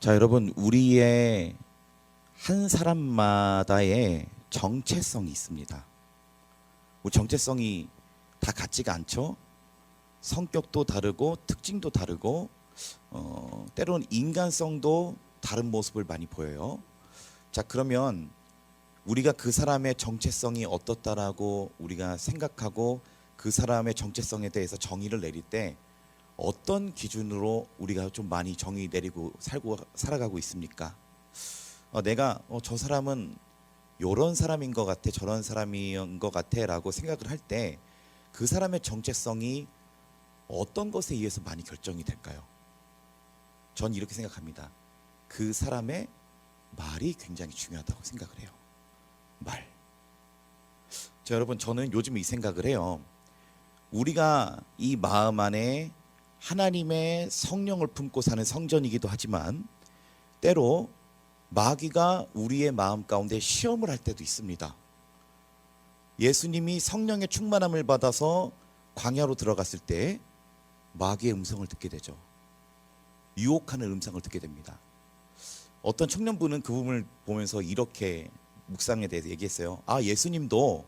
자, 여러분, 우리의 한 사람마다의 정체성이 있습니다. 우리 정체성이 다 같지가 않죠. 성격도 다르고 특징도 다르고 때로는 인간성도 다른 모습을 많이 보여요. 자, 그러면 우리가 그 사람의 정체성이 어떻다라고 우리가 생각하고 그 사람의 정체성에 대해서 정의를 내릴 때 어떤 기준으로 우리가 좀 많이 정의 내리고 살아가고 있습니까? 내가 저 사람은 요런 사람인 것 같아, 저런 사람인 것 같아 라고 생각을 할 때 그 사람의 정체성이 어떤 것에 의해서 많이 결정이 될까요? 전 이렇게 생각합니다. 그 사람의 말이 굉장히 중요하다고 생각을 해요. 말. 자, 여러분, 저는 요즘 이 생각을 해요. 우리가 이 마음 안에 하나님의 성령을 품고 사는 성전이기도 하지만 때로 마귀가 우리의 마음 가운데 시험을 할 때도 있습니다. 예수님이 성령의 충만함을 받아서 광야로 들어갔을 때 마귀의 음성을 듣게 되죠. 유혹하는 음성을 듣게 됩니다. 어떤 청년분은 그 부분을 보면서 이렇게 묵상에 대해서 얘기했어요. 아, 예수님도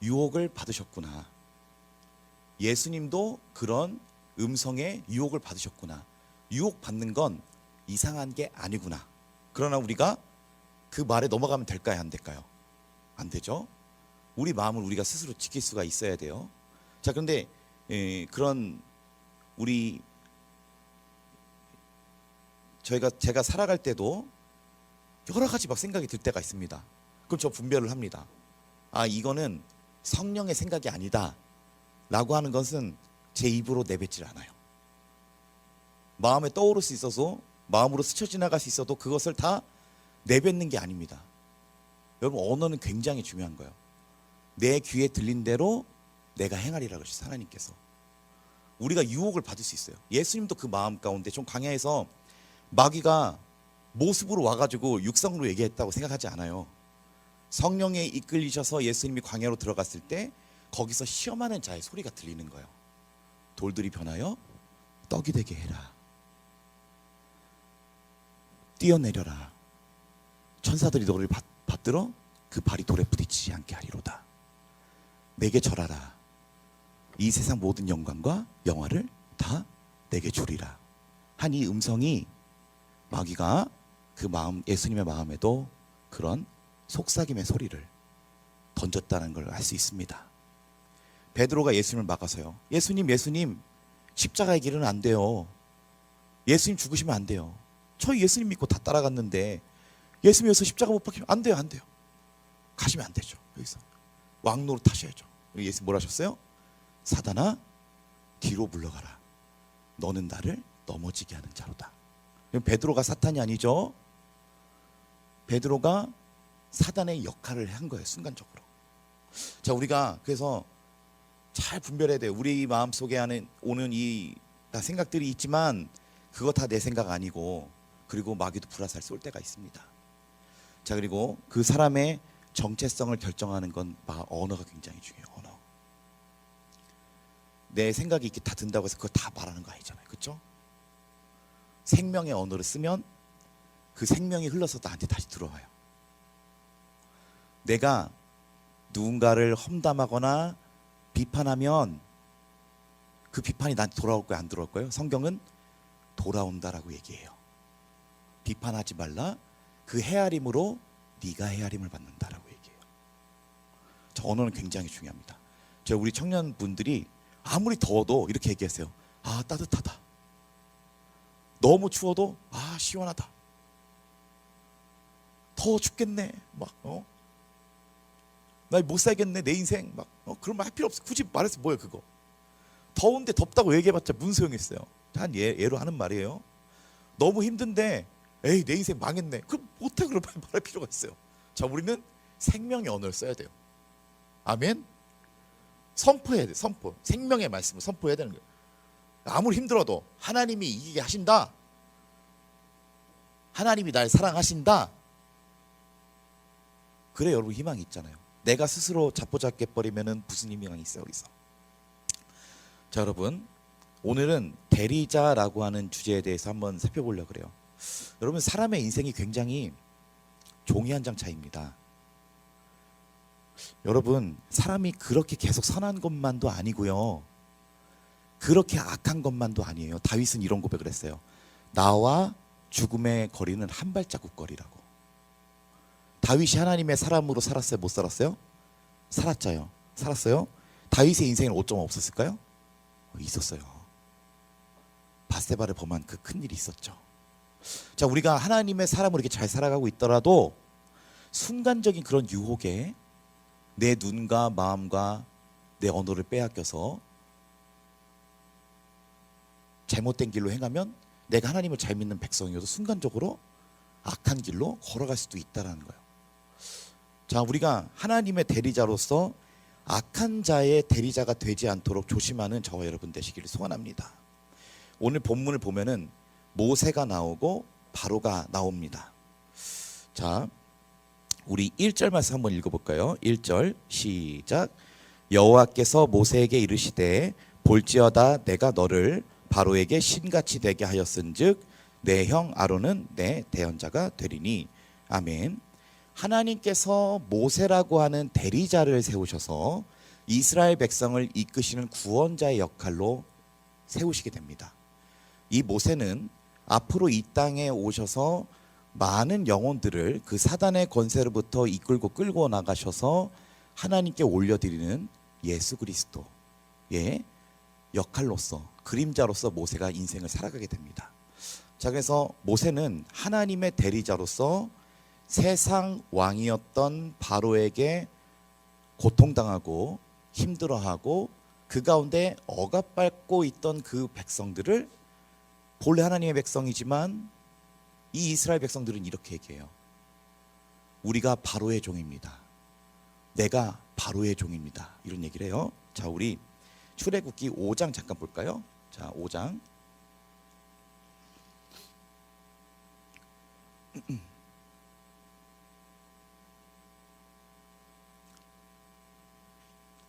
유혹을 받으셨구나. 예수님도 그런 음성의 유혹을 받으셨구나. 유혹받는 건 이상한 게 아니구나. 그러나 우리가 그 말에 넘어가면 될까요? 안 될까요? 안 되죠. 우리 마음을 우리가 스스로 지킬 수가 있어야 돼요. 자, 그런데 그런 우리 제가 살아갈 때도 여러 가지 막 생각이 들 때가 있습니다. 그럼 저 분별을 합니다. 아, 이거는 성령의 생각이 아니다 라고 하는 것은 제 입으로 내뱉질 않아요. 마음에 떠오를 수 있어서 마음으로 스쳐 지나갈 수 있어도 그것을 다 내뱉는 게 아닙니다. 여러분, 언어는 굉장히 중요한 거예요. 내 귀에 들린 대로 내가 행하리라 그러셨어요. 하나님께서. 우리가 유혹을 받을 수 있어요. 예수님도 그 마음 가운데 좀 광야에서 마귀가 모습으로 와가지고 육성으로 얘기했다고 생각하지 않아요. 성령에 이끌리셔서 예수님이 광야로 들어갔을 때 거기서 시험하는 자의 소리가 들리는 거예요. 돌들이 변하여 떡이 되게 해라. 뛰어내려라. 천사들이 너를 받들어 그 발이 돌에 부딪히지 않게 하리로다. 내게 절하라. 이 세상 모든 영광과 영화를 다 내게 주리라. 한 이 음성이 마귀가 그 마음, 예수님의 마음에도 그런 속삭임의 소리를 던졌다는 걸 알 수 있습니다. 베드로가 예수님을 막아서요. 예수님, 십자가의 길은 안 돼요. 예수님 죽으시면 안 돼요. 저희 예수님 믿고 다 따라갔는데 예수님 여기서 십자가 못 박히면 안 돼요. 가시면 안 되죠. 여기서 왕노로 타셔야죠. 예수님 뭐라 하셨어요? 사단아, 뒤로 물러가라. 너는 나를 넘어지게 하는 자로다. 베드로가 사탄이 아니죠. 베드로가 사단의 역할을 한 거예요. 순간적으로. 자, 우리가 그래서 잘 분별해야 돼요. 우리 마음속에 오는 이 생각들이 있지만 그거 다 내 생각 아니고, 그리고 마귀도 불화살 쏠 때가 있습니다. 자, 그리고 그 사람의 정체성을 결정하는 건 언어가 굉장히 중요해요. 언어. 내 생각이 이렇게 다 든다고 해서 그거 다 말하는 거 아니잖아요. 그렇죠? 생명의 언어를 쓰면 그 생명이 흘러서 나한테 다시 들어와요. 내가 누군가를 험담하거나 비판하면 그 비판이 나한테 돌아올 거예요? 안 돌아올 거예요? 성경은 돌아온다라고 얘기해요. 비판하지 말라. 그 헤아림으로 네가 헤아림을 받는다라고 얘기해요. 저 언어는 굉장히 중요합니다. 우리 청년분들이 아무리 더워도 이렇게 얘기하세요. 아, 따뜻하다. 너무 추워도 아, 시원하다. 더워 죽겠네. 나 못 살겠네. 내 인생 그런 말 할 필요 없어. 굳이 말해서 뭐예요 그거. 더운데 덥다고 얘기해봤자 무슨 소용이 있어요. 한 예로 하는 말이에요. 너무 힘든데 에이, 내 인생 망했네. 그럼 못해. 그런 말 말할 필요가 있어요. 자, 우리는 생명의 언어를 써야 돼요. 아멘. 선포해야 돼. 선포. 생명의 말씀을 선포해야 되는 거예요. 아무리 힘들어도 하나님이 이기게 하신다. 하나님이 날 사랑하신다. 그래, 여러분, 희망이 있잖아요. 내가 스스로 자포자기 버리면은 무슨 희망이 있어요, 여기서. 자, 여러분, 오늘은 대리자라고 하는 주제에 대해서 한번 살펴보려고 그래요. 여러분, 사람의 인생이 굉장히 종이 한 장 차이입니다. 여러분, 사람이 그렇게 계속 선한 것만도 아니고요, 그렇게 악한 것만도 아니에요. 다윗은 이런 고백을 했어요. 나와 죽음의 거리는 한 발자국 거리라고. 다윗이 하나님의 사람으로 살았어요? 못 살았어요? 살았죠. 살았어요? 다윗의 인생에는 어쩜 없었을까요? 있었어요. 바세바를 범한 그 큰일이 있었죠. 자, 우리가 하나님의 사람으로 이렇게 잘 살아가고 있더라도 순간적인 그런 유혹에 내 눈과 마음과 내 언어를 빼앗겨서 잘못된 길로 행하면 내가 하나님을 잘 믿는 백성이어도 순간적으로 악한 길로 걸어갈 수도 있다는 거예요. 자, 우리가 하나님의 대리자로서 악한 자의 대리자가 되지 않도록 조심하는 저와 여러분 되시기를 소원합니다. 오늘 본문을 보면은 모세가 나오고 바로가 나옵니다. 자, 우리 1절 말씀 한번 읽어볼까요? 1절 시작. 여호와께서 모세에게 이르시되 볼지어다 내가 너를 바로에게 신같이 되게 하였은즉 내 형 아론은 내 대언자가 되리니. 아멘. 하나님께서 모세라고 하는 대리자를 세우셔서 이스라엘 백성을 이끄시는 구원자의 역할로 세우시게 됩니다. 이 모세는 앞으로 이 땅에 오셔서 많은 영혼들을 그 사단의 권세로부터 이끌고 끌고 나가셔서 하나님께 올려드리는 예수 그리스도의 역할로서, 그림자로서 모세가 인생을 살아가게 됩니다. 자, 그래서 모세는 하나님의 대리자로서 세상 왕이었던 바로에게 고통당하고 힘들어하고 그 가운데 억압받고 있던 그 백성들을, 본래 하나님의 백성이지만 이 이스라엘 백성들은 이렇게 얘기해요. 우리가 바로의 종입니다. 내가 바로의 종입니다. 이런 얘기를 해요. 자, 우리 출애굽기 5장 잠깐 볼까요? 자, 5장.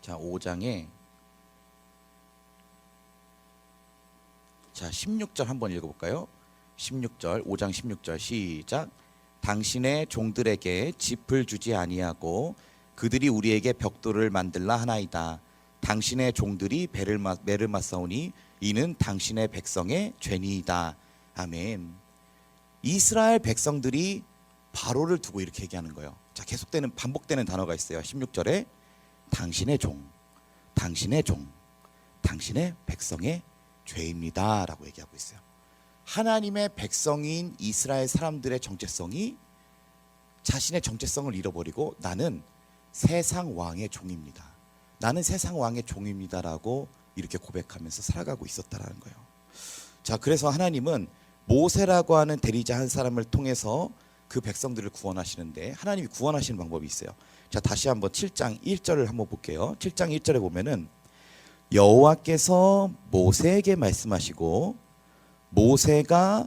자, 5장에 자 16절 한번 읽어볼까요? 16절, 5장 16절 시작. 당신의 종들에게 짚을 주지 아니하고 그들이 우리에게 벽돌을 만들라 하나이다. 당신의 종들이 매를 맞사오니 이는 당신의 백성의 죄니이다. 아멘. 이스라엘 백성들이 바로를 두고 이렇게 얘기하는 거예요. 자, 계속되는 반복되는 단어가 있어요. 16절에 당신의 종, 당신의 종, 당신의 백성의 죄입니다 라고 얘기하고 있어요. 하나님의 백성인 이스라엘 사람들의 정체성이 자신의 정체성을 잃어버리고 나는 세상 왕의 종입니다, 나는 세상 왕의 종입니다라고 이렇게 고백하면서 살아가고 있었다라는 거예요. 자, 그래서 하나님은 모세라고 하는 대리자 한 사람을 통해서 그 백성들을 구원하시는데, 하나님이 구원하시는 방법이 있어요. 자, 다시 한번 7장 1절을 한번 볼게요. 7장 1절에 보면은 여호와께서 모세에게 말씀하시고, 모세가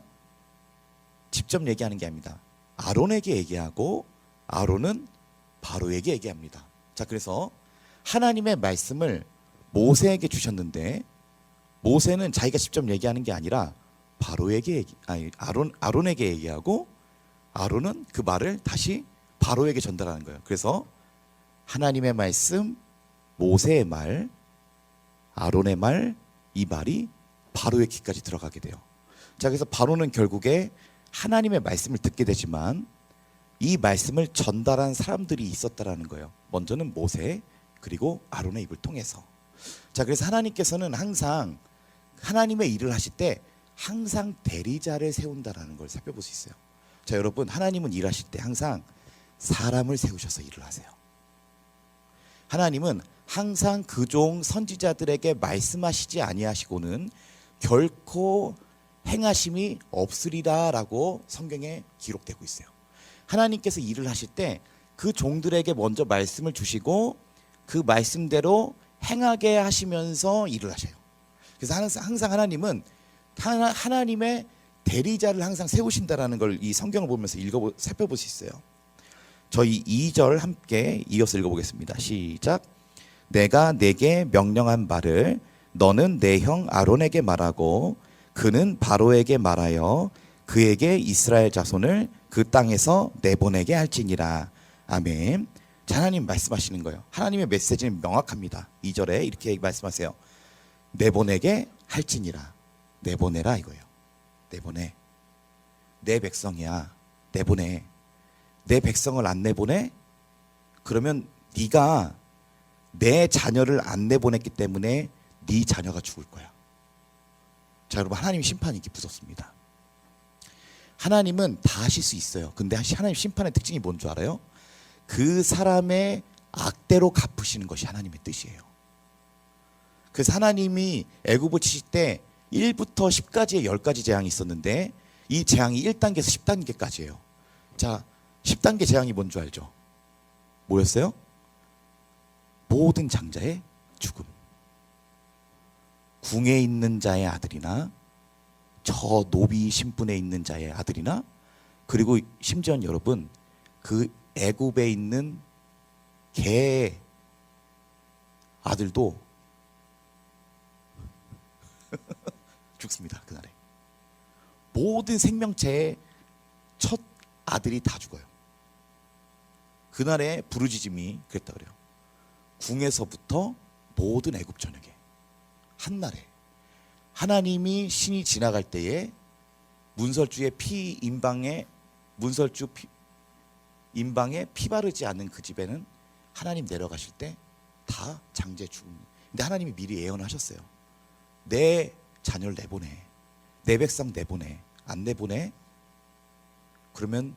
직접 얘기하는 게 아닙니다. 아론에게 얘기하고 아론은 바로에게 얘기합니다. 자, 그래서 하나님의 말씀을 모세에게 주셨는데 모세는 자기가 직접 얘기하는 게 아니라 바로에게 아론에게 얘기하고 아론은 그 말을 다시 바로에게 전달하는 거예요. 그래서 하나님의 말씀, 모세의 말, 아론의 말, 이 말이 바로의 귀까지 들어가게 돼요. 자, 그래서 바로는 결국에 하나님의 말씀을 듣게 되지만 이 말씀을 전달한 사람들이 있었다라는 거예요. 먼저는 모세, 그리고 아론의 입을 통해서. 자, 그래서 하나님께서는 항상 하나님의 일을 하실 때 항상 대리자를 세운다라는 걸 살펴볼 수 있어요. 자, 여러분, 하나님은 일하실 때 항상 사람을 세우셔서 일을 하세요. 하나님은 항상 그 종 선지자들에게 말씀하시지 아니하시고는 결코 행하심이 없으리라라고 성경에 기록되고 있어요. 하나님께서 일을 하실 때 그 종들에게 먼저 말씀을 주시고 그 말씀대로 행하게 하시면서 일을 하셔요. 그래서 항상 하나님은 하나님의 대리자를 항상 세우신다라는 걸 이 성경을 보면서 살펴볼 수 있어요. 저희 2절 함께 이어서 읽어보겠습니다. 시작. 내가 내게 명령한 말을 너는 내 형 아론에게 말하고 그는 바로에게 말하여 그에게 이스라엘 자손을 그 땅에서 내보내게 할지니라. 아멘. 자, 하나님 말씀하시는 거예요. 하나님의 메시지는 명확합니다. 2절에 이렇게 말씀하세요. 내보내게 할지니라. 내보내라 이거예요. 내보내. 내 백성이야. 내보내. 내 백성을 안 내보내? 그러면 네가 내 자녀를 안 내보냈기 때문에 네 자녀가 죽을 거야. 자, 여러분, 하나님 심판이 이렇게 무섭습니다. 하나님은 다 하실 수 있어요. 근데 하나님 심판의 특징이 뭔 줄 알아요? 그 사람의 악대로 갚으시는 것이 하나님의 뜻이에요. 그래서 하나님이 애굽을 치실 때 1부터 10까지의 10가지 재앙이 있었는데 이 재앙이 1단계에서 10단계까지예요. 자, 10단계 재앙이 뭔 줄 알죠? 뭐였어요? 모든 장자의 죽음. 궁에 있는 자의 아들이나 저 노비 신분에 있는 자의 아들이나 그리고 심지어 여러분 그 애굽에 있는 개 아들도 죽습니다. 그날에 모든 생명체의 첫 아들이 다 죽어요. 그날의 부르짖음이 그랬다 그래요. 궁에서부터 모든 애굽 전역에 한날에 하나님이 신이 지나갈 때에 문설주의 피 임방에 문설주 임방에 피 바르지 않는 그 집에는 하나님 내려가실 때 다 장제 죽음. 근데 하나님이 미리 예언하셨어요. 내 자녀를 내보내. 내 백성 내보내. 안 내보내? 그러면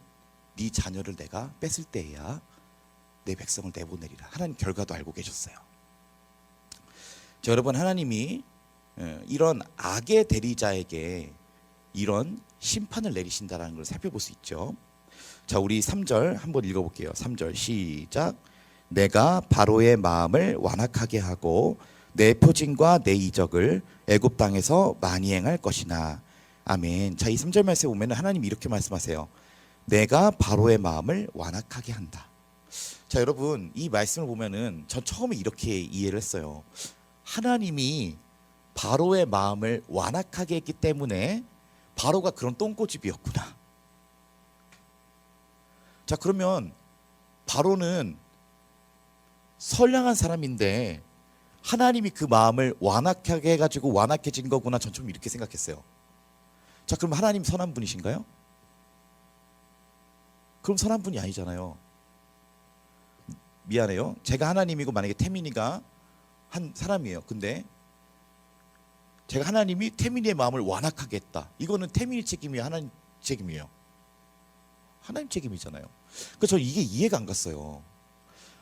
네 자녀를 내가 뺏을 때에야 내 백성을 내보내리라. 하나님 결과도 알고 계셨어요. 자, 여러분, 하나님이 이런 악의 대리자에게 이런 심판을 내리신다는 걸 살펴볼 수 있죠. 자, 우리 3절 한번 읽어볼게요. 3절 시작. 내가 바로의 마음을 완악하게 하고 내 표징과 내 이적을 애굽 땅에서 많이 행할 것이나. 아멘. 자, 이 3절 말씀에 보면 하나님이 이렇게 말씀하세요. 내가 바로의 마음을 완악하게 한다. 자, 여러분, 이 말씀을 보면은 전 처음에 이렇게 이해를 했어요. 하나님이 바로의 마음을 완악하게 했기 때문에 바로가 그런 똥꼬집이었구나. 자, 그러면 바로는 선량한 사람인데 하나님이 그 마음을 완악하게 해가지고 완악해진 거구나. 전 좀 이렇게 생각했어요. 자, 그럼 하나님 선한 분이신가요? 그럼 선한 분이 아니잖아요. 미안해요. 제가 하나님이고 만약에 태민이가 한 사람이에요. 근데 제가 하나님이 태민이의 마음을 완악하게 했다. 이거는 태민이 책임이에요? 하나님 책임이에요? 하나님 책임이잖아요. 그래서 이게 이해가 안 갔어요.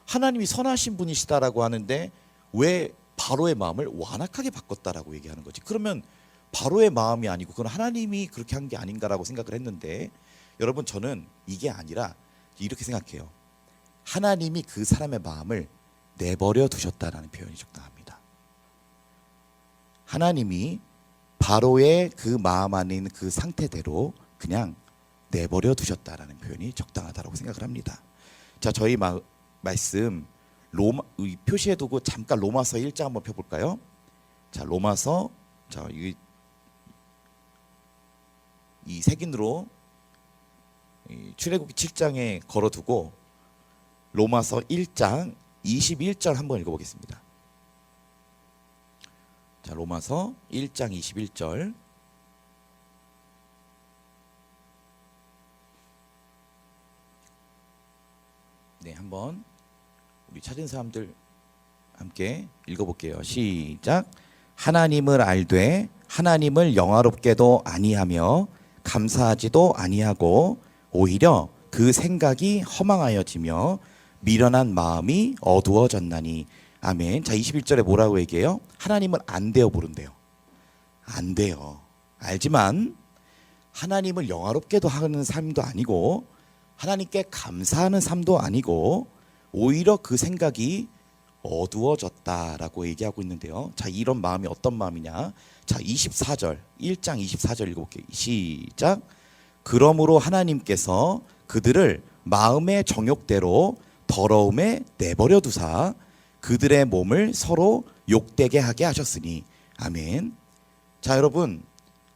하나님이 선하신 분이시다라고 하는데 왜 바로의 마음을 완악하게 바꿨다라고 얘기하는 거지? 그러면 바로의 마음이 아니고 그건 하나님이 그렇게 한 게 아닌가라고 생각을 했는데, 여러분, 저는 이게 아니라 이렇게 생각해요. 하나님이 그 사람의 마음을 내버려 두셨다라는 표현이 적당합니다. 하나님이 바로의 그 마음 안에 있는 그 상태대로 그냥 내버려 두셨다라는 표현이 적당하다고 생각을 합니다. 자, 저희 말씀 표시해 두고 잠깐 로마서 1장 한번 펴볼까요? 자, 로마서, 자, 이 색인으로 출애굽기 7장에 걸어두고 로마서 1장 21절 한번 읽어보겠습니다. 자, 로마서 1장 21절. 네, 한번 우리 찾은 사람들 함께 읽어볼게요. 시작. 하나님을 알되 하나님을 영화롭게도 아니하며 감사하지도 아니하고 오히려 그 생각이 허망하여지며 미련한 마음이 어두워졌나니. 아멘. 자, 21절에 뭐라고 얘기해요? 하나님을 안 돼요, 모른대요? 안 돼요. 알지만 하나님을 영화롭게도 하는 삶도 아니고 하나님께 감사하는 삶도 아니고 오히려 그 생각이 어두워졌다라고 얘기하고 있는데요. 자, 이런 마음이 어떤 마음이냐? 자, 24절, 1장 24절 읽어볼게요. 시작. 그러므로 하나님께서 그들을 마음의 정욕대로 더러움에 내버려 두사 그들의 몸을 서로 욕되게 하게 하셨으니. 아멘. 자, 여러분,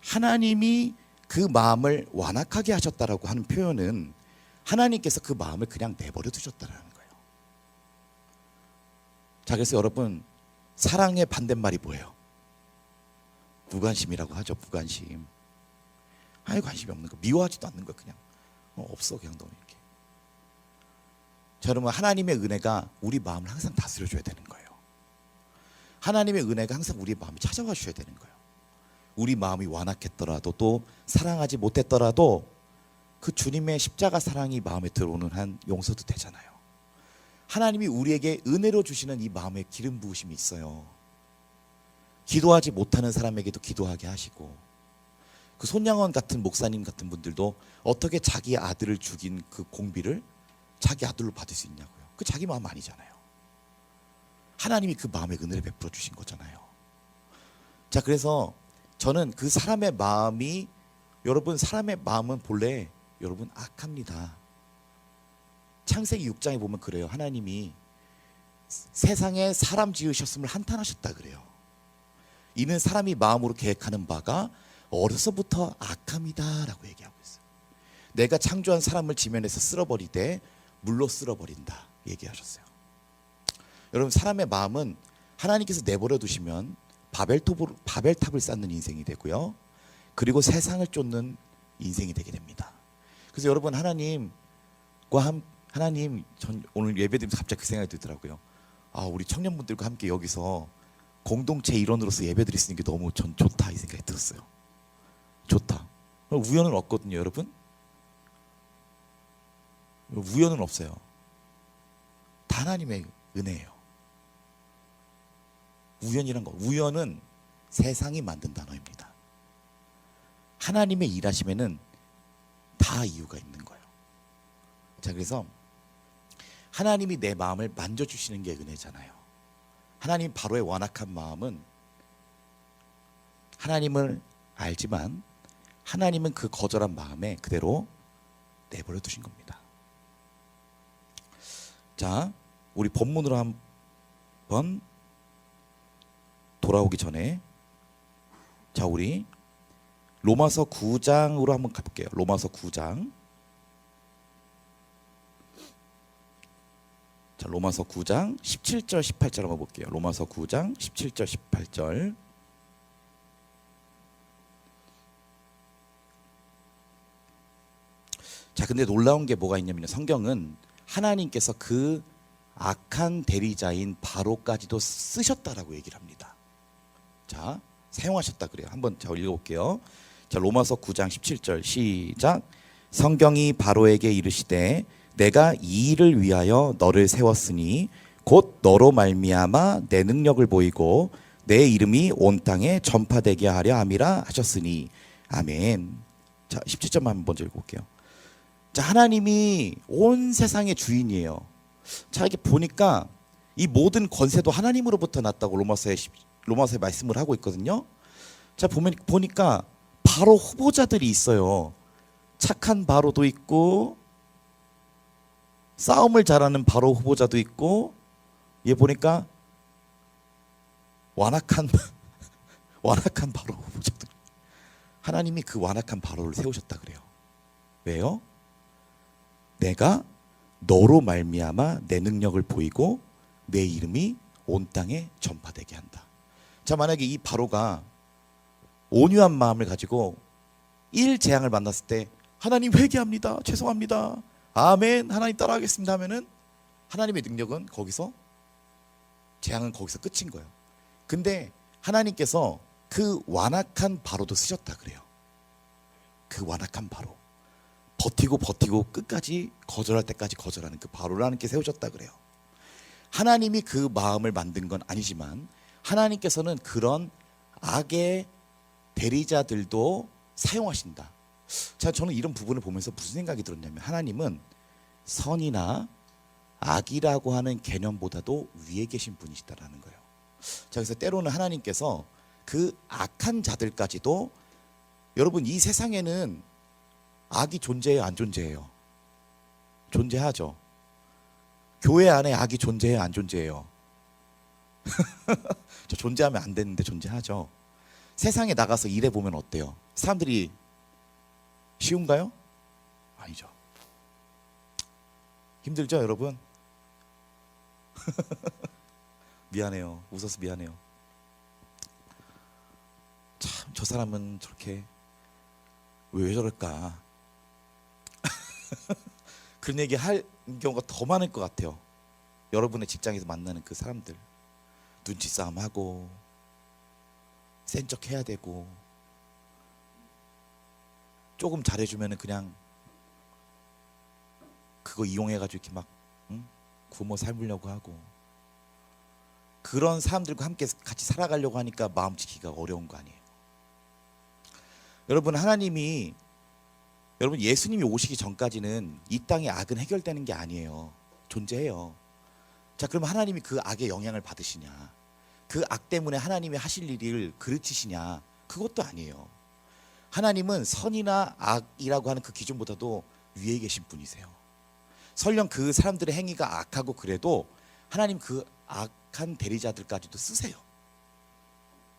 하나님이 그 마음을 완악하게 하셨다라고 하는 표현은 하나님께서 그 마음을 그냥 내버려 두셨다는 거예요. 자, 그래서 여러분, 사랑의 반대말이 뭐예요? 무관심이라고 하죠. 무관심. 아예 관심이 없는 거, 미워하지도 않는 거, 그냥 없어, 그냥 너무 이렇게. 자, 여러분, 하나님의 은혜가 우리 마음을 항상 다스려 줘야 되는 거예요. 하나님의 은혜가 항상 우리 마음을 찾아와 주셔야 되는 거예요. 우리 마음이 완악했더라도, 또 사랑하지 못했더라도 그 주님의 십자가 사랑이 마음에 들어오는 한 용서도 되잖아요. 하나님이 우리에게 은혜로 주시는 이 마음의 기름 부으심이 있어요. 기도하지 못하는 사람에게도 기도하게 하시고, 그 손양원 같은 목사님 같은 분들도 어떻게 자기 아들을 죽인 그 공비를 자기 아들로 받을 수 있냐고요. 그 자기 마음 아니잖아요. 하나님이 그 마음에 은혜를 베풀어 주신 거잖아요. 자, 그래서 저는 그 사람의 마음이, 여러분, 사람의 마음은 본래 여러분 악합니다. 창세기 6장에 보면 그래요. 하나님이 세상에 사람 지으셨음을 한탄하셨다 그래요. 이는 사람이 마음으로 계획하는 바가 어려서부터 악함이다 라고 얘기하고 있어요. 내가 창조한 사람을 지면에서 쓸어버리되 물로 쓸어버린다 얘기하셨어요. 여러분, 사람의 마음은 하나님께서 내버려 두시면 바벨탑을 쌓는 인생이 되고요, 그리고 세상을 쫓는 인생이 되게 됩니다. 그래서 여러분, 하나님, 전 오늘 예배드리면서 갑자기 그 생각이 들더라고요. 우리 청년분들과 함께 여기서 공동체 일원으로서 예배드릴 수 있는 게 너무 전 좋다, 이 생각이 들었어요. 좋다. 우연은 없거든요, 여러분. 우연은 없어요. 다 하나님의 은혜예요. 우연이란 거, 우연은 세상이 만든 단어입니다. 하나님의 일하심에는 다 이유가 있는 거예요. 자, 그래서 하나님이 내 마음을 만져주시는 게 은혜잖아요. 하나님 바로의 완악한 마음은, 하나님을 알지만 하나님은 그 거절한 마음에 그대로 내버려 두신 겁니다. 자, 우리 본문으로 한번 돌아오기 전에, 자, 우리 로마서 9장으로 한번 가볼게요. 로마서 9장. 자, 로마서 9장 17절 18절 한번 볼게요. 로마서 9장 17절 18절. 자, 근데 놀라운 게 뭐가 있냐면, 성경은 하나님께서 그 악한 대리자인 바로까지도 쓰셨다라고 얘기를 합니다. 자, 사용하셨다 그래요. 한번 자, 읽어볼게요. 자, 로마서 9장 17절 시작. 성경이 바로에게 이르시되 내가 이 일을 위하여 너를 세웠으니 곧 너로 말미암아 내 능력을 보이고 내 이름이 온 땅에 전파되게 하려 함이라 하셨으니 아멘. 자, 17절만 먼저 읽어볼게요. 자, 하나님이 온 세상의 주인이에요. 자, 이렇게 보니까 이 모든 권세도 하나님으로부터 났다고 로마서에 말씀을 하고 있거든요. 자, 보니까 바로 후보자들이 있어요. 착한 바로도 있고, 싸움을 잘하는 바로 후보자도 있고, 얘 보니까 완악한 바로 후보자들. 하나님이 그 완악한 바로를 세우셨다 그래요. 왜요? 내가 너로 말미암아 내 능력을 보이고 내 이름이 온 땅에 전파되게 한다. 자, 만약에 이 바로가 온유한 마음을 가지고 재앙을 만났을 때, 하나님 회개합니다, 죄송합니다, 아멘, 하나님 따라하겠습니다 하면은 하나님의 능력은 거기서, 재앙은 거기서 끝인 거예요. 근데 하나님께서 그 완악한 바로도 쓰셨다 그래요. 그 완악한 바로, 버티고 끝까지 거절할 때까지 거절하는 그 바로를 하나님께 세우셨다 그래요. 하나님이 그 마음을 만든 건 아니지만 하나님께서는 그런 악의 대리자들도 사용하신다. 자, 저는 이런 부분을 보면서 무슨 생각이 들었냐면, 하나님은 선이나 악이라고 하는 개념보다도 위에 계신 분이시다라는 거예요. 자, 그래서 때로는 하나님께서 그 악한 자들까지도, 여러분, 이 세상에는 악이 존재해요, 안 존재해요? 존재하죠. 교회 안에 악이 존재해요, 안 존재해요? 저 존재하면 안 되는데 존재하죠. 세상에 나가서 일해보면 어때요? 사람들이 쉬운가요? 아니죠. 힘들죠, 여러분? 미안해요. 웃어서 미안해요. 참, 저 사람은 저렇게 왜 저럴까? 그런 얘기 할 경우가 더 많을 것 같아요. 여러분의 직장에서 만나는 그 사람들, 눈치 싸움하고 센 척 해야 되고, 조금 잘해주면은 그냥 그거 이용해가지고 이렇게 막 구모 삼으려고 하고, 그런 사람들과 함께 같이 살아가려고 하니까 마음 지키기가 어려운 거 아니에요. 여러분, 여러분 예수님이 오시기 전까지는 이 땅의 악은 해결되는 게 아니에요. 존재해요. 자, 그럼 하나님이 그 악의 영향을 받으시냐? 그 악 때문에 하나님이 하실 일을 그르치시냐? 그것도 아니에요. 하나님은 선이나 악이라고 하는 그 기준보다도 위에 계신 분이세요. 설령 그 사람들의 행위가 악하고 그래도 하나님 그 악한 대리자들까지도 쓰세요.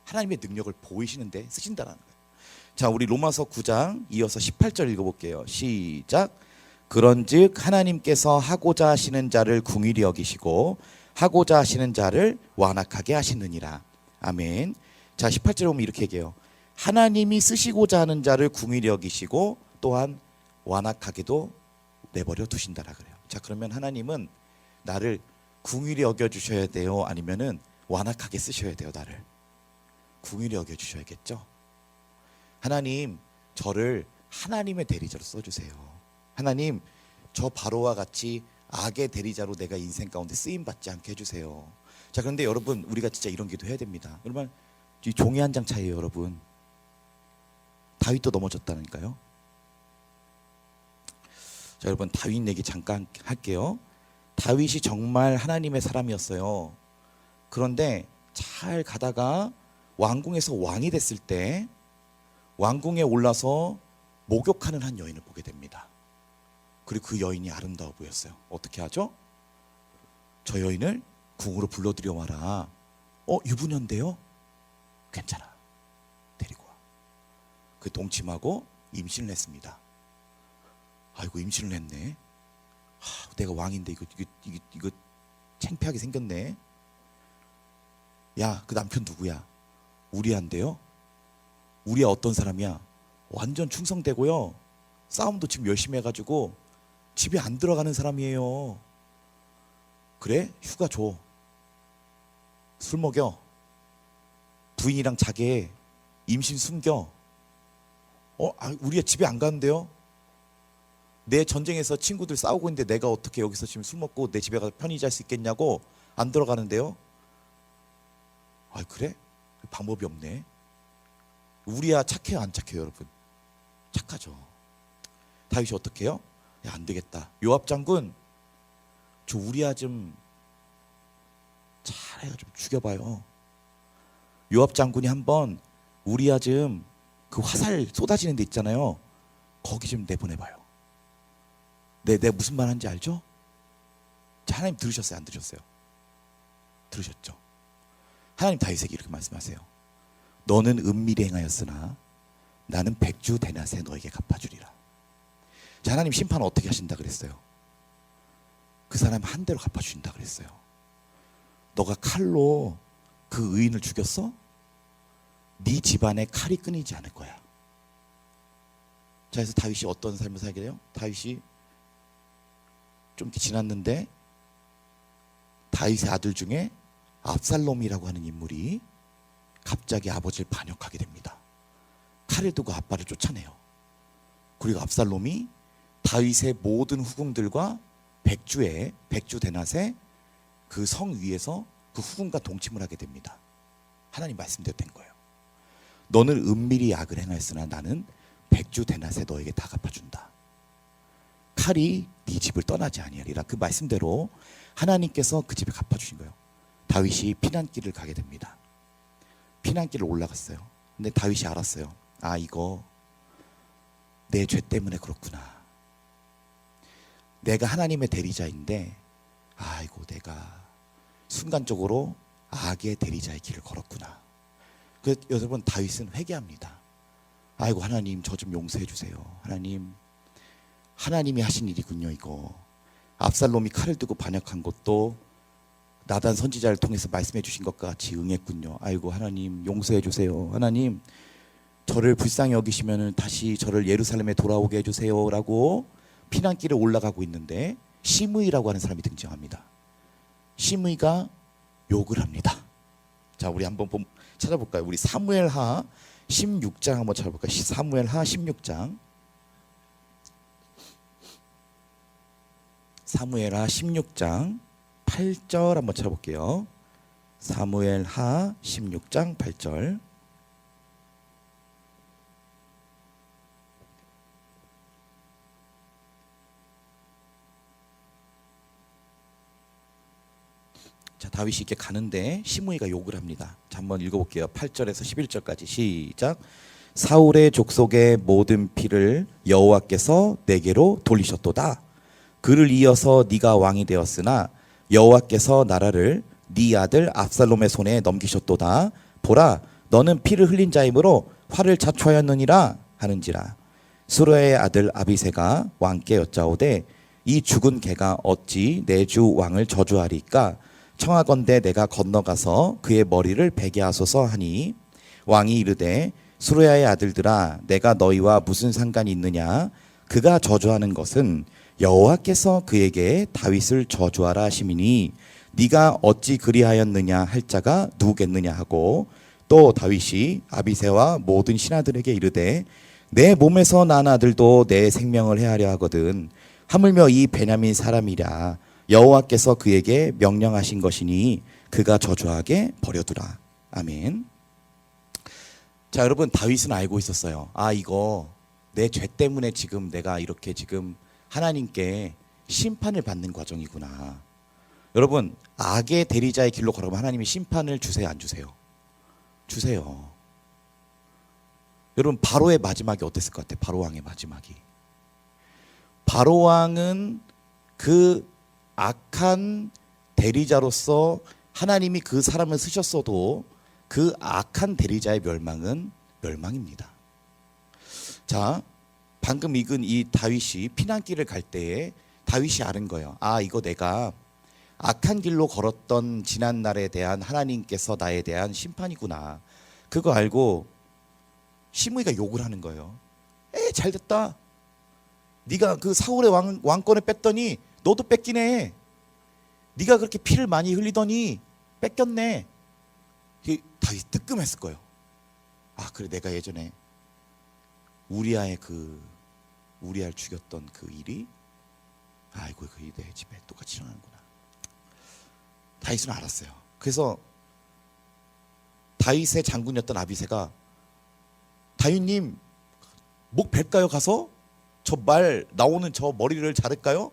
하나님의 능력을 보이시는데 쓰신다는 거예요. 자, 우리 로마서 9장 이어서 18절 읽어볼게요. 시작. 그런즉 하나님께서 하고자 하시는 자를 긍휼히 여기시고 하고자 하시는 자를 완악하게 하시느니라. 아멘. 자, 18절에 보면 이렇게 얘기해요. 하나님이 쓰시고자 하는 자를 긍휼히 여기시고 또한 완악하게도 내버려 두신다라 그래요. 자, 그러면 하나님은 나를 긍휼히 여겨 주셔야 돼요? 아니면은 완악하게 쓰셔야 돼요? 나를 긍휼히 여겨 주셔야겠죠. 하나님, 저를 하나님의 대리자로 써주세요. 하나님, 저 바로와 같이 악의 대리자로 내가 인생 가운데 쓰임 받지 않게 해주세요. 자, 그런데 여러분, 우리가 진짜 이런 기도 해야 됩니다. 여러분, 이 종이 한 장 차이에요. 여러분, 다윗도 넘어졌다니까요. 자, 여러분, 다윗 얘기 잠깐 할게요. 다윗이 정말 하나님의 사람이었어요. 그런데 잘 가다가 왕궁에서 왕이 됐을 때 왕궁에 올라서 목욕하는 한 여인을 보게 됩니다. 그리고 그 여인이 아름다워 보였어요. 어떻게 하죠? 저 여인을 궁으로 불러들여 와라. 유부녀인데요? 괜찮아, 데리고 와. 그 동침하고 임신을 했습니다. 아이고, 임신을 했네. 내가 왕인데 이거 창피하게 생겼네. 야, 그 남편 누구야? 우리야인데요? 우리야 어떤 사람이야? 완전 충성되고요, 싸움도 지금 열심히 해가지고 집에 안 들어가는 사람이에요. 그래? 휴가 줘. 술 먹여. 부인이랑 자게. 임신 숨겨. 우리야 집에 안 가는데요? 내 전쟁에서 친구들 싸우고 있는데 내가 어떻게 여기서 지금 술 먹고 내 집에 가서 편히 잘 수 있겠냐고. 안 들어가는데요? 그래? 방법이 없네. 우리야 착해요, 안 착해요? 여러분, 착하죠. 다윗이 어떻게 해요? 야, 안 되겠다. 요압 장군, 저 우리야 좀 잘해가 좀 죽여봐요. 요압 장군이 한번 우리야 좀 그 화살 쏟아지는 데 있잖아요, 거기 좀 내보내봐요. 내가 무슨 말 하는지 알죠? 자, 하나님 들으셨어요, 안 들으셨어요? 들으셨죠? 하나님 다윗에게 이렇게 말씀하세요. 너는 은밀히 행하였으나 나는 백주 대낮에 너에게 갚아주리라. 자, 하나님 심판 어떻게 하신다 그랬어요? 그 사람 한 대로 갚아주신다 그랬어요. 너가 칼로 그 의인을 죽였어? 네 집안에 칼이 끊이지 않을 거야. 자, 그래서 다윗이 어떤 삶을 살게 돼요? 다윗이 좀 이렇게 지났는데 다윗의 아들 중에 압살롬이라고 하는 인물이 갑자기 아버지를 반역하게 됩니다. 칼을 두고 아빠를 쫓아내요. 그리고 압살롬이 다윗의 모든 후궁들과 백주 대낮에 그 성 위에서 그 후궁과 동침을 하게 됩니다. 하나님 말씀대로 된 거예요. 너는 은밀히 악을 행하였으나 나는 백주 대낮에 너에게 다 갚아준다. 칼이 네 집을 떠나지 아니하리라. 그 말씀대로 하나님께서 그 집에 갚아주신 거예요. 다윗이 피난길을 가게 됩니다. 피난길을 올라갔어요. 근데 다윗이 알았어요. 이거 내 죄 때문에 그렇구나. 내가 하나님의 대리자인데 아이고, 내가 순간적으로 악의 대리자의 길을 걸었구나. 그래서 여러분, 다윗은 회개합니다. 아이고 하나님 저 좀 용서해 주세요. 하나님이 하신 일이군요 이거. 압살롬이 칼을 들고 반역한 것도 나단 선지자를 통해서 말씀해 주신 것과 같이 응했군요. 아이고 하나님 용서해 주세요. 하나님 저를 불쌍히 여기시면 다시 저를 예루살렘에 돌아오게 해주세요라고 피난길에 올라가고 있는데 시므이라고 하는 사람이 등장합니다. 시므이가 욕을 합니다. 자 우리 한번 찾아볼까요? 우리 사무엘하 16장 한번 찾아볼까요? 사무엘하 16장 사무엘하 16장 8절 한번 찾아볼게요. 사무엘하 16장 8절. 자 다윗이 이렇게 가는데 시므이가 욕을 합니다. 자 한번 읽어볼게요. 8절에서 11절까지 시작. 사울의 족속의 모든 피를 여호와께서 내게로 돌리셨도다. 그를 이어서 네가 왕이 되었으나 여호와께서 나라를 네 아들 압살롬의 손에 넘기셨도다. 보라 너는 피를 흘린 자이므로 화를 자초하였느니라 하는지라. 수르야의 아들 아비새가 왕께 여짜오되 이 죽은 개가 어찌 내 주 왕을 저주하리까. 청하건대 내가 건너가서 그의 머리를 베게 하소서 하니 왕이 이르되 수르야의 아들들아 내가 너희와 무슨 상관이 있느냐. 그가 저주하는 것은 여호와께서 그에게 다윗을 저주하라 하심이니 네가 어찌 그리하였느냐 할 자가 누구겠느냐 하고 또 다윗이 아비새와 모든 신하들에게 이르되 내 몸에서 난 아들도 내 생명을 해하려 하거든 하물며 이 베냐민 사람이랴 여호와께서 그에게 명령하신 것이니 그가 저주하게 버려두라. 아멘. 자 여러분 다윗은 알고 있었어요. 아 이거 내 죄 때문에 지금 내가 이렇게 지금 하나님께 심판을 받는 과정이구나. 여러분 악의 대리자의 길로 걸어가면 하나님이 심판을 주세요 안 주세요? 주세요. 여러분 바로의 마지막이 어땠을 것 같아요? 바로 왕의 마지막이. 바로 왕은 그 악한 대리자로서 하나님이 그 사람을 쓰셨어도 그 악한 대리자의 멸망은 멸망입니다. 자 방금 읽은 이 다윗이 피난길을 갈 때에 다윗이 아는 거예요. 아 이거 내가 악한 길로 걸었던 지난날에 대한 하나님께서 나에 대한 심판이구나. 그거 알고 시므이가 욕을 하는 거예요. 잘됐다. 네가 그 사울의 왕권을 뺐더니 너도 뺏긴 해. 네가 그렇게 피를 많이 흘리더니 뺏겼네. 다윗 뜨끔했을 거예요. 아 그래 내가 예전에 우리아를 죽였던 그 일이 아이고 그 일이 내 집에 똑같이 일어나는구나. 다윗은 알았어요. 그래서 다윗의 장군이었던 아비새가 다윗님 목 벨까요? 가서 저 말 나오는 저 머리를 자를까요?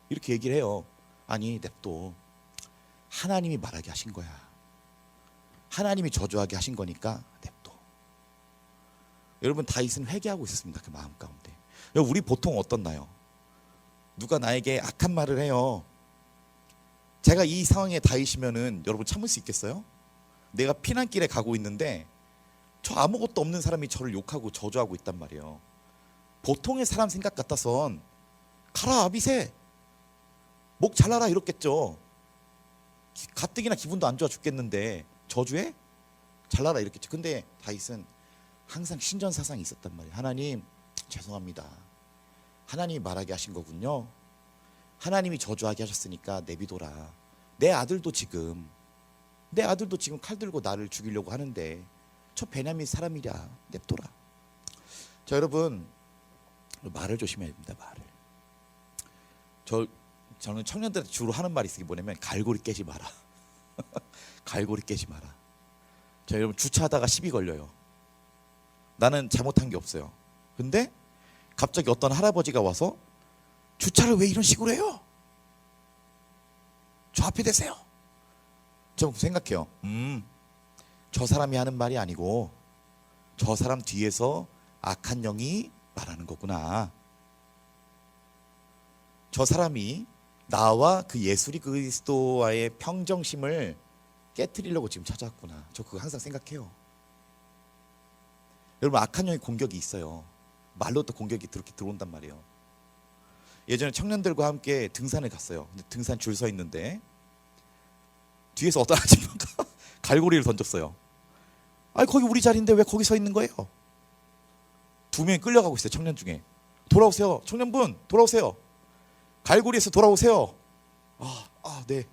이렇게 얘기를 해요. 아니 냅둬. 하나님이 말하게 하신 거야. 하나님이 저주하게 하신 거니까 냅둬. 여러분 다윗은 회개하고 있었습니다. 그 마음 가운데. 우리 보통 어떻나요? 누가 나에게 악한 말을 해요. 제가 이 상황에 다윗이면은 여러분 참을 수 있겠어요? 내가 피난길에 가고 있는데 저 아무것도 없는 사람이 저를 욕하고 저주하고 있단 말이에요. 보통의 사람 생각 같아선 가라 아비새 목 잘라라 이렇겠죠. 가뜩이나 기분도 안 좋아 죽겠는데 저주해? 잘라라 이렇겠죠. 근데 다윗은 항상 신전사상이 있었단 말이에요. 하나님 죄송합니다. 하나님이 말하게 하신 거군요. 하나님이 저주하게 하셨으니까 내비둬라. 내 아들도 지금 칼 들고 나를 죽이려고 하는데 저 베냐민 사람이랴. 냅둬라. 자 여러분 말을 조심해야 됩니다. 말을. 저는 청년들한테 주로 하는 말이 있어요. 뭐냐면 갈고리 깨지 마라. 갈고리 깨지 마라. 자 여러분 주차하다가 시비 걸려요. 나는 잘못한 게 없어요. 근데 갑자기 어떤 할아버지가 와서 주차를 왜 이런 식으로 해요? 저 앞에 대세요. 저 생각해요. 저 사람이 하는 말이 아니고 저 사람 뒤에서 악한 영이 말하는 거구나. 저 사람이 나와 그 예수 그리스도와의 평정심을 깨트리려고 지금 찾아왔구나. 저 그거 항상 생각해요. 여러분 악한 영의 공격이 있어요. 말로 또 공격이 그렇게 들어온단 말이에요. 예전에 청년들과 함께 등산을 갔어요. 근데 등산 줄 서 있는데 뒤에서 어떤 아줌마가 갈고리를 던졌어요. 아니 거기 우리 자리인데 왜 거기 서 있는 거예요? 두 명이 끌려가고 있어요. 청년 중에. 돌아오세요. 청년분 돌아오세요. 갈고리에서 돌아오세요. 네.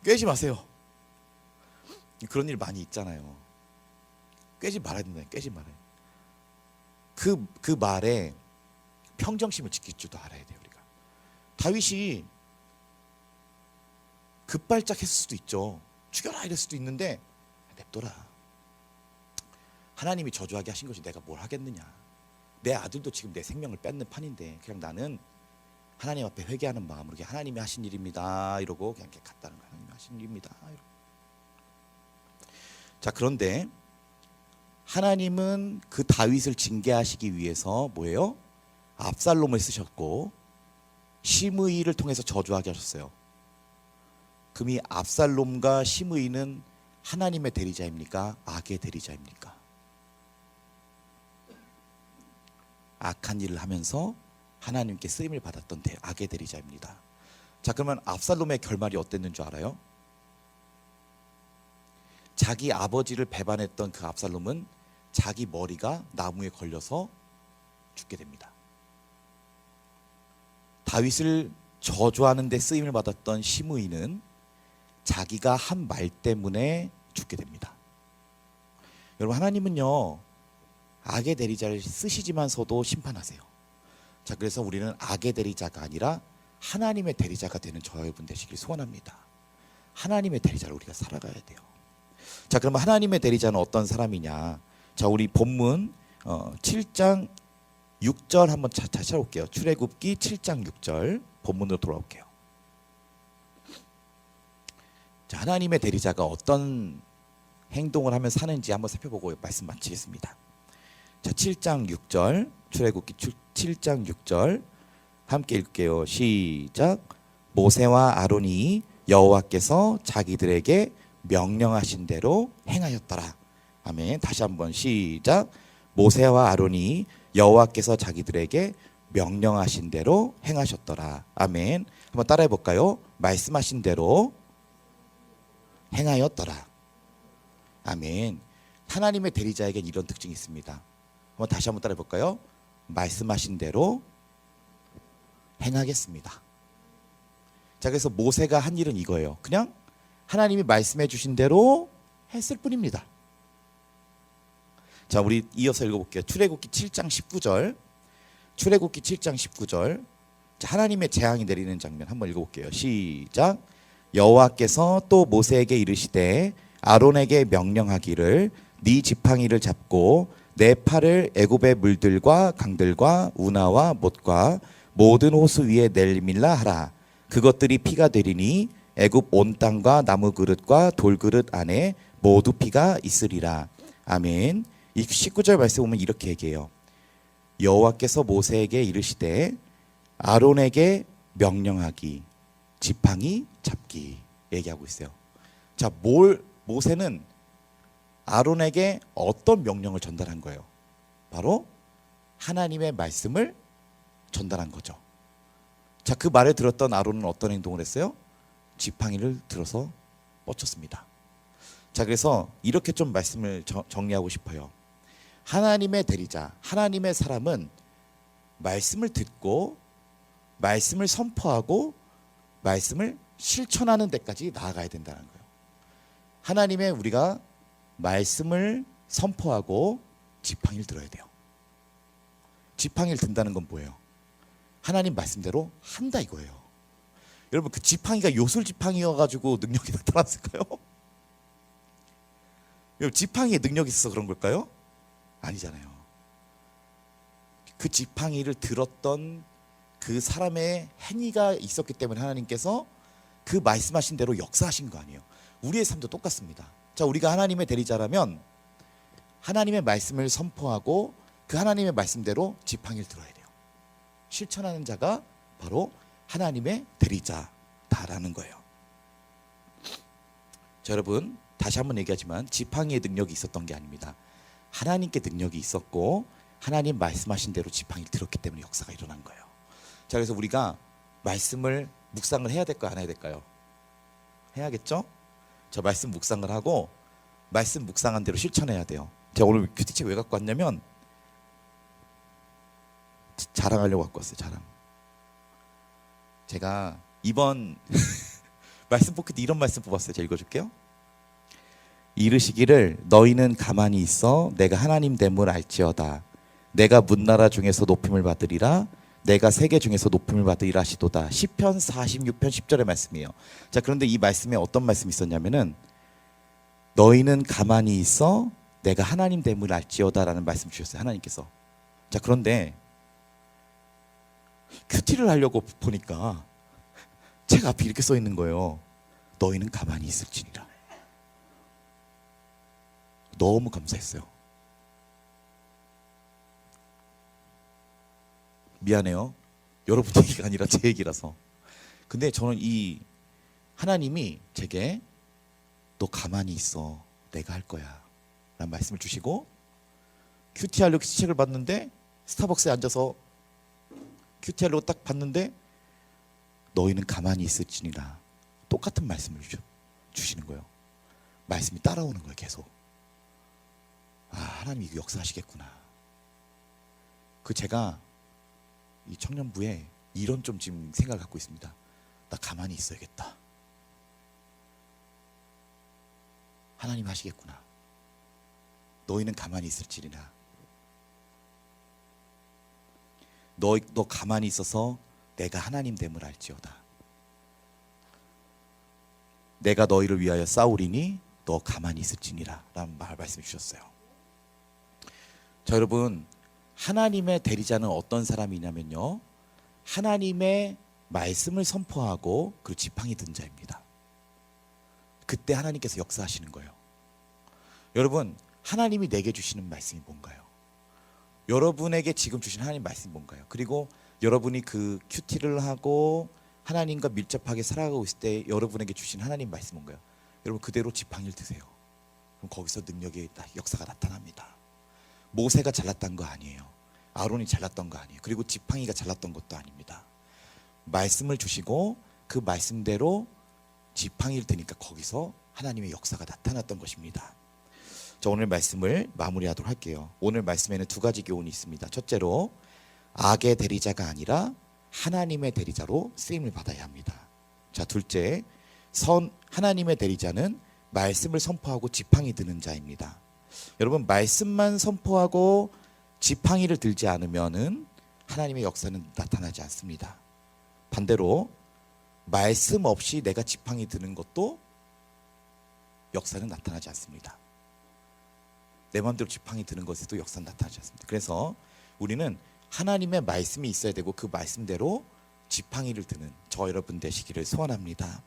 꿰지 마세요. 그런 일 많이 있잖아요. 꿰지 말아야 된다. 꿰지 말아요. 그 말에 평정심을 지킬 줄도 알아야 돼요. 우리가. 다윗이 급발작했을 수도 있죠. 죽여라 이랬을 수도 있는데 냅둬라. 하나님이 저주하게 하신 것이 내가 뭘 하겠느냐. 내 아들도 지금 내 생명을 뺏는 판인데 그냥 나는 하나님 앞에 회개하는 마음으로 하나님이 하신 일입니다 이러고 그냥 갔다는 거예요. 하나님이 하신 일입니다 이러고. 자, 그런데 하나님은 그 다윗을 징계하시기 위해서 뭐예요? 압살롬을 쓰셨고 시므이를 통해서 저주하게 하셨어요. 그럼 이 압살롬과 시므이는 하나님의 대리자입니까? 악의 대리자입니까? 악한 일을 하면서 하나님께 쓰임을 받았던 악의 대리자입니다. 자, 그러면 압살롬의 결말이 어땠는 줄 알아요? 자기 아버지를 배반했던 그 압살롬은 자기 머리가 나무에 걸려서 죽게 됩니다. 다윗을 저주하는 데 쓰임을 받았던 시므이는 자기가 한 말 때문에 죽게 됩니다. 여러분, 하나님은요 악의 대리자를 쓰시지만서도 심판하세요. 자, 그래서 우리는 악의 대리자가 아니라 하나님의 대리자가 되는 저와 여러분 되시길 소원합니다. 하나님의 대리자를 우리가 살아가야 돼요. 자, 그러면 하나님의 대리자는 어떤 사람이냐? 자, 우리 본문 7장 6절 한번 다시 찾아볼게요. 출애굽기 7장 6절 본문으로 돌아올게요. 자, 하나님의 대리자가 어떤 행동을 하면 사는지 한번 살펴보고 말씀 마치겠습니다. 자, 7장 6절 출애굽기 7장 6절 함께 읽게요. 시작. 모세와 아론이 여호와께서 자기들에게 명령하신 대로 행하였더라. 아멘. 다시 한번 시작. 모세와 아론이 여호와께서 자기들에게 명령하신 대로 행하셨더라. 아멘. 한번 따라해 볼까요? 말씀하신 대로 행하였더라. 아멘. 하나님의 대리자에겐 이런 특징이 있습니다. 한번 다시 한번 따라해 볼까요? 말씀하신 대로 행하겠습니다. 자, 그래서 모세가 한 일은 이거예요. 그냥 하나님이 말씀해 주신 대로 했을 뿐입니다. 자, 우리 이어서 읽어볼게요. 출애굽기 7장 19절. 출애굽기 7장 19절. 자, 하나님의 재앙이 내리는 장면 한번 읽어볼게요. 시작. 여호와께서 또 모세에게 이르시되 아론에게 명령하기를 네 지팡이를 잡고 내 팔을 애굽의 물들과 강들과 운하와 못과 모든 호수 위에 내밀라 하라. 그것들이 피가 되리니 애굽 온 땅과 나무 그릇과 돌 그릇 안에 모두 피가 있으리라. 아멘. 이 19절 말씀 보면 이렇게 얘기해요. 여호와께서 모세에게 이르시되 아론에게 명령하기 지팡이 잡기 얘기하고 있어요. 자, 모세는 아론에게 어떤 명령을 전달한 거예요? 바로 하나님의 말씀을 전달한 거죠. 자, 그 말을 들었던 아론은 어떤 행동을 했어요? 지팡이를 들어서 뻗쳤습니다. 자, 그래서 이렇게 좀 말씀을 정리하고 싶어요. 하나님의 대리자, 하나님의 사람은 말씀을 듣고 말씀을 선포하고 말씀을 실천하는 데까지 나아가야 된다는 거예요. 하나님의 우리가 말씀을 선포하고 지팡이를 들어야 돼요. 지팡이를 든다는 건 뭐예요? 하나님 말씀대로 한다 이거예요. 여러분, 그 지팡이가 요술 지팡이여가지고 능력이 나타났을까요? 여러분, 지팡이에 능력이 있어서 그런 걸까요? 아니잖아요. 그 지팡이를 들었던 그 사람의 행위가 있었기 때문에 하나님께서 그 말씀하신 대로 역사하신 거 아니에요. 우리의 삶도 똑같습니다. 자, 우리가 하나님의 대리자라면 하나님의 말씀을 선포하고 그 하나님의 말씀대로 지팡이를 들어야 돼요. 실천하는 자가 바로 하나님의 대리자다라는 거예요. 자, 여러분, 다시 한번 얘기하지만 지팡이의 능력이 있었던 게 아닙니다. 하나님께 능력이 있었고 하나님 말씀하신 대로 지팡이를 들었기 때문에 역사가 일어난 거예요. 자, 그래서 우리가 말씀을 묵상을 해야 될까요, 안 해야 될까요? 해야겠죠? 저 말씀 묵상을 하고 말씀 묵상한 대로 실천해야 돼요. 제가 오늘 큐티책 왜 갖고 왔냐면 자랑하려고 갖고 왔어요. 자랑. 제가 이번 말씀 포켓 이런 말씀 뽑았어요. 제가 읽어줄게요. 이르시기를 너희는 가만히 있어 내가 하나님 됨을 알지어다. 내가 문나라 중에서 높임을 받으리라. 내가 세계 중에서 높임을 받으리라 하시도다. 시편 46편 10절의 말씀이에요. 자, 그런데 이 말씀에 어떤 말씀이 있었냐면은 너희는 가만히 있어 내가 하나님 됨을 알지어다라는 말씀 주셨어요. 하나님께서. 자, 그런데 큐티를 하려고 보니까 책 앞에 이렇게 써 있는 거예요. 너희는 가만히 있을지니라. 너무 감사했어요. 미안해요. 여러분 얘기가 아니라 제 얘기라서. 근데 저는 이 하나님이 제게 너 가만히 있어. 내가 할 거야. 라는 말씀을 주시고 큐티 하려고 책을 봤는데 스타벅스에 앉아서 큐티 하려고 딱 봤는데 너희는 가만히 있을지니라. 똑같은 말씀을 주시는 거예요. 말씀이 따라오는 거예요. 계속. 아, 하나님이 이거 역사하시겠구나. 제가 이 청년부에 이런 좀 지금 생각을 갖고 있습니다. 나 가만히 있어야겠다. 하나님 하시겠구나. 너희는 가만히 있을지니라. 너 가만히 있어서 내가 하나님 됨을 알지어다. 내가 너희를 위하여 싸우리니 너 가만히 있을지니라 라는 말씀을 주셨어요. 자, 여러분, 하나님의 대리자는 어떤 사람이냐면요, 하나님의 말씀을 선포하고 그리고 지팡이 든 자입니다. 그때 하나님께서 역사하시는 거예요. 여러분, 하나님이 내게 주시는 말씀이 뭔가요? 여러분에게 지금 주신 하나님 말씀이 뭔가요? 그리고 여러분이 그 큐티를 하고 하나님과 밀접하게 살아가고 있을 때 여러분에게 주신 하나님 말씀 뭔가요? 여러분, 그대로 지팡이를 드세요. 그럼 거기서 능력의 역사가 나타납니다. 모세가 잘났던 거 아니에요. 아론이 잘났던 거 아니에요. 그리고 지팡이가 잘났던 것도 아닙니다. 말씀을 주시고 그 말씀대로 지팡이를 드니까 거기서 하나님의 역사가 나타났던 것입니다. 자, 오늘 말씀을 마무리하도록 할게요. 오늘 말씀에는 두 가지 교훈이 있습니다. 첫째로 악의 대리자가 아니라 하나님의 대리자로 쓰임을 받아야 합니다. 자, 둘째, 하나님의 대리자는 말씀을 선포하고 지팡이 드는 자입니다. 여러분, 말씀만 선포하고 지팡이를 들지 않으면은 하나님의 역사는 나타나지 않습니다. 반대로 말씀 없이 내가 지팡이 드는 것도 역사는 나타나지 않습니다. 내 마음대로 지팡이 드는 것에도 역사는 나타나지 않습니다. 그래서 우리는 하나님의 말씀이 있어야 되고 그 말씀대로 지팡이를 드는 저 여러분 되시기를 소원합니다.